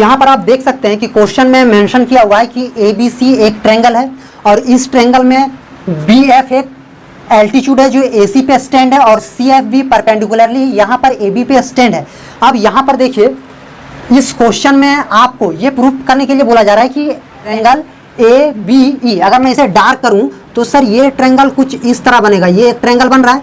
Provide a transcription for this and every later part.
यहाँ पर आप देख सकते हैं कि क्वेश्चन में मेंशन किया हुआ है कि ABC एक ट्रायंगल है और इस ट्रायंगल में BF एक एल्टीट्यूड है जो AC पे स्टैंड है और CF भी परपेंडिकुलरली यहाँ पर AB पे स्टैंड है। अब यहाँ पर देखिए इस क्वेश्चन में आपको ये प्रूफ करने के लिए बोला जा रहा है कि ट्रायंगल ABE अगर मैं इसे डार्क करूं तो सर ये ट्रायंगल कुछ इस तरह बनेगा। ये एक ट्रायंगल बन रहा है,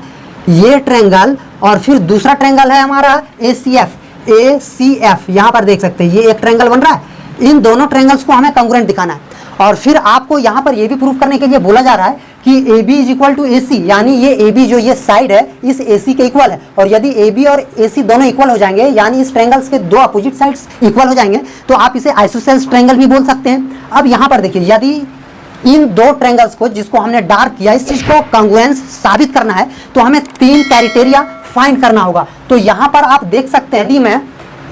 ये ट्रायंगल, और फिर दूसरा ट्रायंगल है हमारा ACF यहाँ पर देख सकते हैं ये एक ट्रायंगल बन रहा है। इन दोनों ट्रायंगल्स को हमें कॉन्ग्रुएंट दिखाना है और फिर आपको यहाँ पर ये भी प्रूफ करने के लिए बोला जा रहा है कि AB is equal to AC, यानी ये AB जो ये साइड है इस AC के इक्वल है और यदि AB और AC दोनों इक्वल हो जाएंगे यानी इस ट्रायंगल्स के दो अपोजिट साइड्स इक्वल हो जाएंगे तो आप इसे आइसोसेल्स ट्रायंगल भी बोल सकते हैं। अब यहाँ पर देखिए यदि इन दो ट्रायंगल्स को जिसको हमने डार्क किया इस चीज को कॉन्ग्रुएंस साबित करना है तो हमें 3 क्राइटेरिया फाइंड करना होगा। तो यहाँ पर आप देख सकते हैं यदि मैं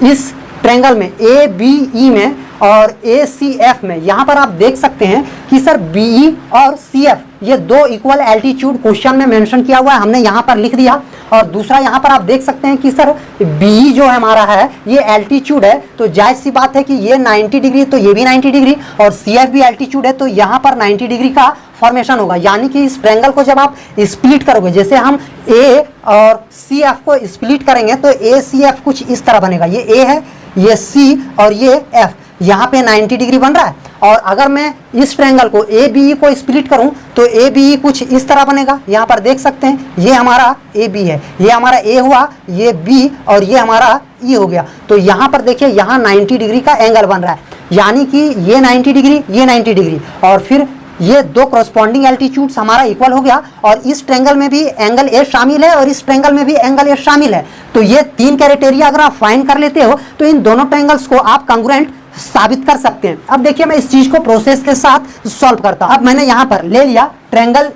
इस ट्रायंगल में ABE में और ACF में यहाँ पर आप देख सकते हैं कि सर BE और CF ये दो इक्वल एल्टीट्यूड क्वेश्चन में मेंशन किया हुआ है, हमने यहाँ पर लिख दिया। और दूसरा यहाँ पर आप देख सकते हैं कि सर BE जो हमारा है ये एल्टीट्यूड है तो जायज़ सी बात है कि ये 90 डिग्री तो ये भी 90 डिग्री और CF भी एल्टीट्यूड है तो यहाँ पर 90 डिग्री का फॉर्मेशन होगा। यानी कि इस ट्रायंगल को जब आप स्प्लिट करोगे, जैसे हम A और CF को स्प्लिट करेंगे तो ACF कुछ इस तरह बनेगा। ये A है, ये C और ये F, यहाँ पे 90 डिग्री बन रहा है। और अगर मैं इस ट्रायंगल को ABE को स्प्लिट करूं तो ABE कुछ इस तरह बनेगा। यहाँ पर देख सकते हैं ये हमारा AB है, ये हमारा A हुआ, ये B और ये हमारा E हो गया। तो यहाँ पर देखिए यहाँ 90 डिग्री का एंगल बन रहा है, यानी कि ये 90 डिग्री, ये 90 डिग्री और फिर ये दो करस्पॉन्डिंग एल्टीट्यूड्स हमारा इक्वल हो गया। और इस ट्रायंगल में भी एंगल A शामिल है और इस ट्रायंगल में भी एंगल A शामिल है। तो ये 3 क्राइटेरिया अगर आप फाइंड कर लेते हो तो इन दोनों ट्रायंगल्स को आप कॉन्ग्रुएंट साबित कर सकते हैं। अब देखिए मैं इस चीज को प्रोसेस के साथ सॉल्व करता हूं। अब मैंने यहाँ पर ले लिया ट्रायंगल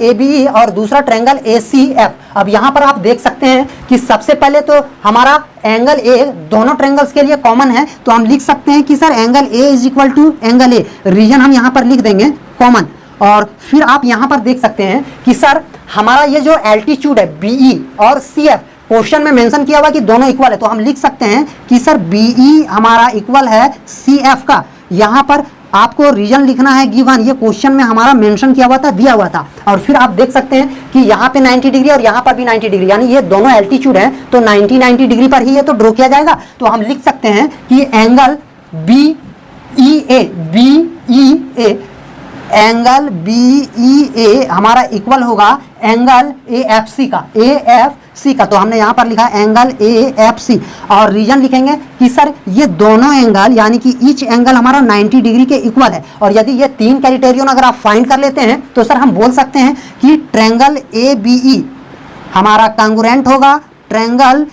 ABE और दूसरा ट्रायंगल ACF। अब यहाँ पर आप देख सकते हैं कि सबसे पहले तो हमारा एंगल A दोनों ट्रायंगल्स के लिए कॉमन है तो हम लिख सकते हैं कि sir angle A is equal to angle A, reason हम यहाँ पर लिख देंगे कॉमन। और फिर आप यहाँ पर देख सकते हैं कि सर हमारा ये जो एल्टीट्यूड है BE और CF क्वेश्चन में मेंशन किया हुआ कि दोनों इक्वल है तो हम लिख सकते हैं कि सर BE हमारा इक्वल है CF का। यहाँ पर आपको रीजन लिखना है गिवन, ये क्वेश्चन में हमारा मेंशन किया हुआ था, दिया हुआ था। और फिर आप देख सकते हैं कि यहाँ पे 90 डिग्री और यहाँ पर भी 90 डिग्री, यानी ये दोनों एल्टीट्यूड है तो 90 डिग्री पर ही ये तो ड्रॉ किया जाएगा। तो हम लिख सकते हैं कि एंगल एंगल BEA हमारा इक्वल होगा एंगल AFC का। तो हमने यहाँ पर लिखा एंगल AFC और रीजन लिखेंगे कि सर ये दोनों एंगल यानी कि ईच एंगल हमारा 90 डिग्री के इक्वल है। और यदि ये 3 क्राइटेरियन अगर आप फाइंड कर लेते हैं तो सर हम बोल सकते हैं कि ट्रायंगल ABE हमारा कॉन्ग्रुएंट होगा ट्रायंगल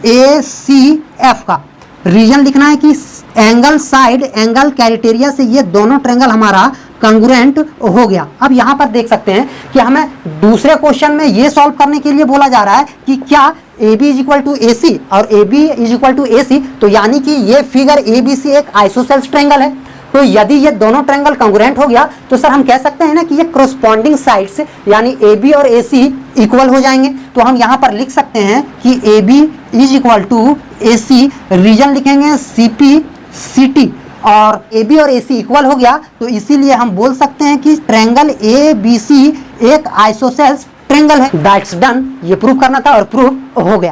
ACF का। रीजन लिखना है कि एंगल साइड एंगल क्राइटेरिया से ये दोनों ट्रायंगल हमारा कॉन्ग्रुएंट हो गया। अब यहाँ पर देख सकते हैं कि हमें दूसरे क्वेश्चन में ये सॉल्व करने के लिए बोला जा रहा है कि क्या AB is equal to AC और AB is equal to AC, तो यानी कि ये फिगर ABC एक आइसोसेल्स ट्रायंगल है। तो यदि ये दोनों ट्रायंगल कॉन्ग्रुएंट हो गया तो सर हम कह सकते हैं ना कि ये करस्पॉन्डिंग साइड्स यानी AB और AC इक्वल हो जाएंगे। तो हम यहाँ पर लिख सकते हैं कि AB is equal to AC, reason लिखेंगे CP CT और AB और AC इक्वल हो गया तो इसीलिए हम बोल सकते हैं कि ट्रायंगल ABC एक आइसोसेल्स ट्रायंगल है। दैट्स डन, ये प्रूव करना था और प्रूव हो गया।